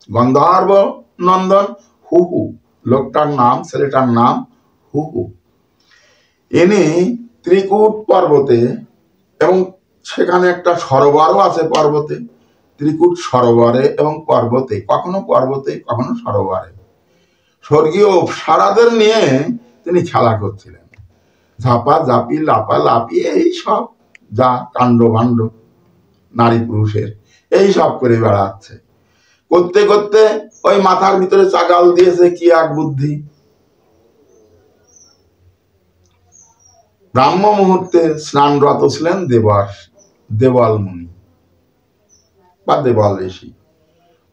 গন্ধর্ব নন্দন হুহু, লোকটার নাম, ছেলেটার নাম হুহু। ইনি ত্রিকূট পর্বতে, এবং সেখানে একটা সরোবরও আছে পর্বতে, ত্রিকূট সরোবরে এবং পর্বতে, কখনো পর্বতে কখনো সরোবরে, স্বর্গীয় অপ্সরাদের নিয়ে তিনি খেলা করছিলেন। ঝাপা ঝাপি, লাপা লাপি, এই সব যা কাণ্ড ভাণ্ড নারী পুরুষের, এই সব করে বেড়াচ্ছে। করতে করতে ওই মাথার ভিতরে চাগাল দিয়েছে কি এক বুদ্ধি। ব্রাহ্ম মুহূর্তে স্নানরত ছিলেন দেওয়াল মুনি বা দেওয়াল ঋষি,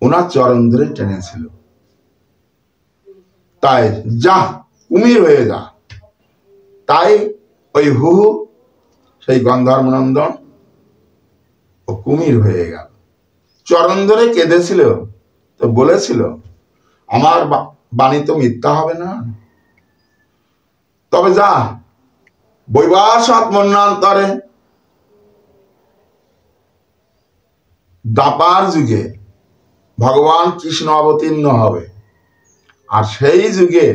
ওনার চরণ ধরে টেনেছিল। তাই যা কুমির হয়ে যা, তাই ওই হুহু সেই গন্ধর্বনন্দন ও কুমির হয়ে গেল। চরণ ধরে কেঁদেছিল, তো বলেছিল আমার বাণী তো মিথ্যা হবে না, তবে যা বৈবাসাৎ মন্বন্তরে দ্বাপার যুগে ভগবান কৃষ্ণ অবতীর্ণ হবে, আর সেই যুগে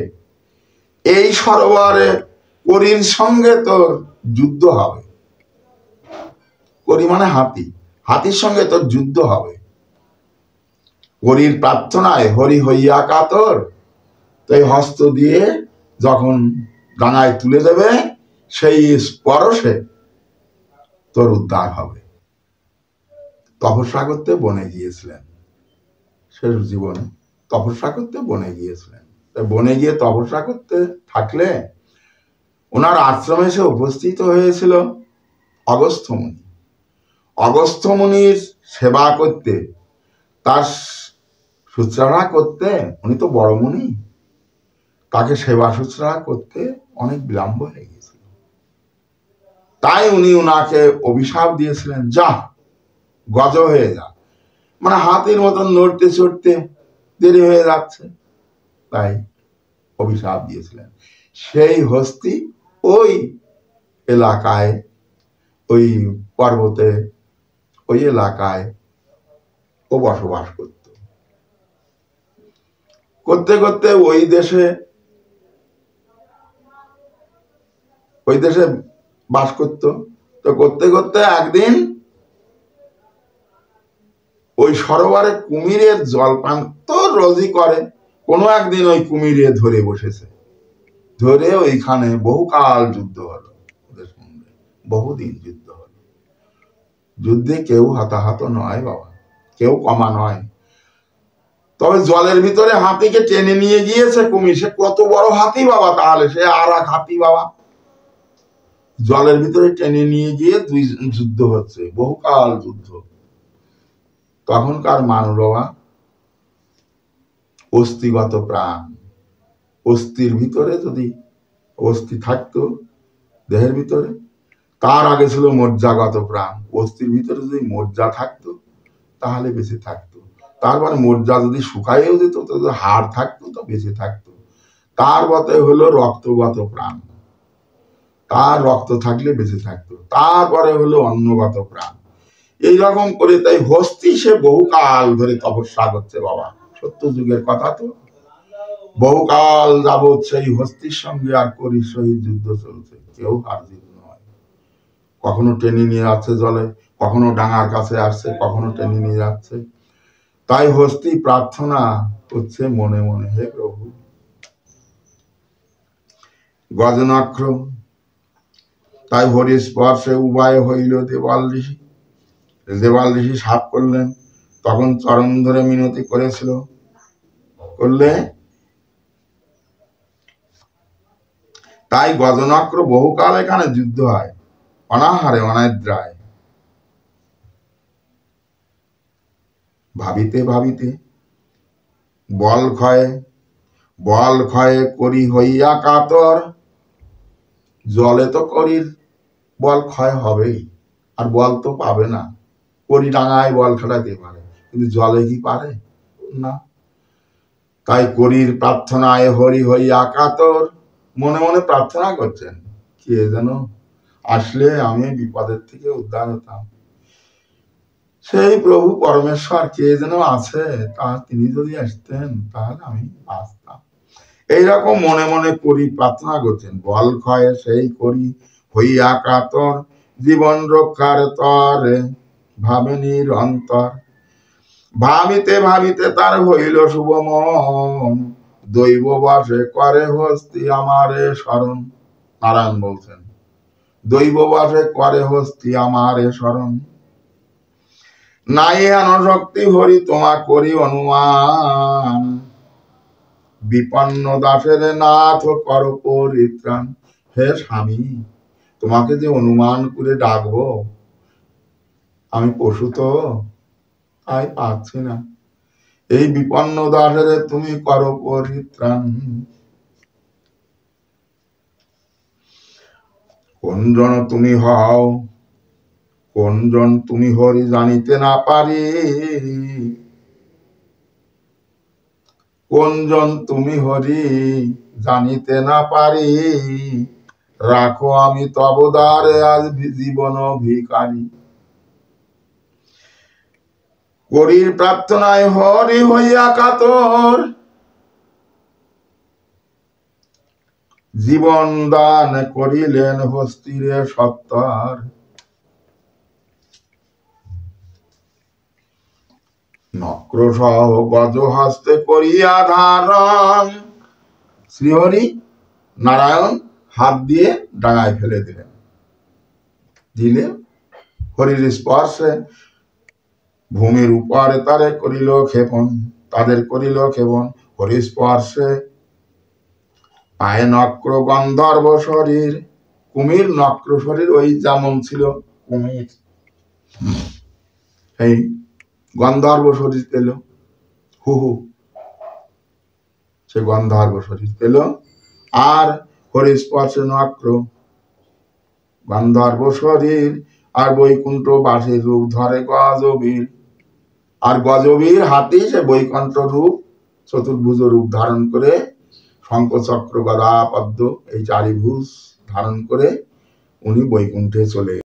এই সরোবরে করির সঙ্গে তোর যুদ্ধ হবে। করি মানে হাতি, হাতির সঙ্গে তোর যুদ্ধ হবে। করির প্রার্থনায় হরি হইয়া কাতর, তো এই হস্ত দিয়ে যখন ডাঙায় তুলে দেবে, সেই স্পর্শে তোর উদ্ধার হবে। তপস্যা করতে বনে গিয়েছিলেন, শেষ জীবনে তপস্যা করতে বনে গিয়েছিলেন। বনে গিয়ে তপস্যা করতে থাকলে ওনার আশ্রমে এসে উপস্থিত হয়েছিল অগস্ত্য মুনি। অগস্ত্য মুনির সেবা করতে, তার শুশ্রূষা করতে, উনি তো বড় মুনি, তাকে সেবা শুশ্রূষা করতে অনেক বিলম্ব হয়ে গিয়েছিল। তাই উনি ওনাকে অভিশাপ দিয়েছিলেন, যা গজ হয়ে যা, মানে হাতির মতন নড়তে চড়তে দেরি হয়ে যাচ্ছে, তাই অভিশাপ দিয়েছিলেন। সেই হস্তি ওই এলাকায়, ওই পর্বতে, ওই এলাকায় ও বসবাস করতে করতে ওই দেশে বাস করত। তো করতে করতে একদিন ওই সরোবরে কুমিরের জলপান তো রোজই করে, কোনো একদিন ওই কুমিরে ধরে বসেছে, ধরে ওইখানে বহুকাল যুদ্ধ হলো ওদের সঙ্গে, বহুদিন যুদ্ধ হলো। যুদ্ধে কেউ হতাহত নয় বাবা, কেউ কমা নয়। তবে জলের ভিতরে হাতিকে টেনে নিয়ে গিয়েছে কুমির, সে কত বড় হাতি বাবা, তাহলে সে আর এক হাতি বাবা। জলের ভিতরে টেনে নিয়ে গিয়ে দুই যুদ্ধ হচ্ছে, বহুকাল যুদ্ধ। তখনকার মানুষ বাবা অস্থিগত প্রাণ, অস্থির ভিতরে যদি অস্থি থাকতো দেহের ভিতরে, তার আগে ছিল মজ্জাগত প্রাণ। অস্থির ভিতরে যদি মজ্জা থাকতো তাহলে বেঁচে থাকতো, তারপরে মজ্জা যদি শুকাইয়েও যেত তো হাড় থাকতো তো বেঁচে থাকতো। তার বতে হলো রক্তগত প্রাণ, তার রক্ত থাকলে বেঁচে থাকতো। তারপরে হলো অন্নগত প্রাণ। এইরকম করে তাই হস্তি সে বহুকাল ধরে তপস্যা করছে বাবা, সত্য যুগের কথা তো, বহুকাল যাবৎ সেই হস্তির সঙ্গে আর করির সহিত যুদ্ধ চলছে, কেউ হার জিত নয়। কখনো টেনে নিয়ে যাচ্ছে জলে, কখনো ডাঙার কাছে আসছে, কখনো টেনে নিয়ে যাচ্ছে। তাই হস্তি প্রার্থনা করছে মনে মনে, হে প্রভু গজনক্র। তাই হরি স্পর্শে উভয় হইল দেওয়াল ঋষি। দেওয়াল ঋষি সাপ করলেন, তখন চরণ ধরে মিনতি করেছিল, করলে তাই গজনক্র বহুকাল এখানে যুদ্ধ হয়, অনাহারে অনাদ্রায়। ভাবিতে ভাবিতে বল ক্ষয়ে করি হইয়া কাতর। জলে তো করির বল ক্ষয় হবেই, আর বল তো পাবে না। করি ডাঙায় বল খেলাতে পারে, কিন্তু জলে কি পারে না। তাই করির প্রার্থনায় হরি হইয়া কাতর, মনে মনে প্রার্থনা করছেন, কে যেন আসলে আমি বিপদের থেকে উদ্ধার হতাম। সেই প্রভু পরমেশ্বর কে যেন আছে, তা তিনি যদি আসতেন তাহলে আমি বাঁচতাম। এইরকম মনে মনে করি প্রার্থনা করছেন। বল ক্ষয়ে সেই করি হইয়া কাতর, জীবন রক্ষার তরে ভাবে নিরন্তর। ভাবিতে ভাবিতে তার হইল শুভ মন, দৈব বাসে করে হস্তি আমারে স্মরণ। নারায়ণ বলছেন, দৈব বাসে করে হস্তি আমারে স্মরণ। নাই হেন শক্তি হরি তোমা করি অনুমান, বিপন্ন দাসের নাথ কর পরিত্রাণ। হে স্বামী, তোমাকে যে অনুমান করে ডাকবো, আমি পশু তো, তাই পাচ্ছি না। এই বিপন্ন দাসের তুমি কর পরিত্রাণ। কোন জন তুমি হও, কোন জন তুমি হরি জানিতে না পারি, কোন জন তুমি হরি জানিতে না পারি, রাখো আমি তব দ্বারে আজ জীবন ভিখারি। করির প্রার্থনায় হরি হইয়া কাতর, জীবন দান করিলেন হস্তিরে সত্তর। নক্র সহ গজ হস্তে করিয়া ধারণ, শ্রীহরি নারায়ণ হাত দিয়ে ডাঙায় ফেলে দিলেন। দিলে হরির স্পর্শে ভূমির উপরে তারে করিল ক্ষেপণ, তাদের করিল ক্ষেপণ। হরি স্পর্শে পায়ে নক্র গন্ধর্ব শরীর, কুমির নক্র শরীর, ওই যেমন ছিল কুমির, এই গন্ধর্ব শরীর পেল, হু সে গন্ধর্ব শরীর পেল। আর হরি স্পর্শে নক্র গন্ধর্ব শরীর, আর বৈকুণ্ঠ বাসীর রূপ ধরে গজবীর। আর গজবীর হাতি সে বৈকুণ্ঠ রূপ, চতুর্ভুজ রূপ ধারণ করে, শঙ্খ চক্র গদা পদ্ম এই চারিভুজ ধারণ করে উনি বৈকুণ্ঠে চলে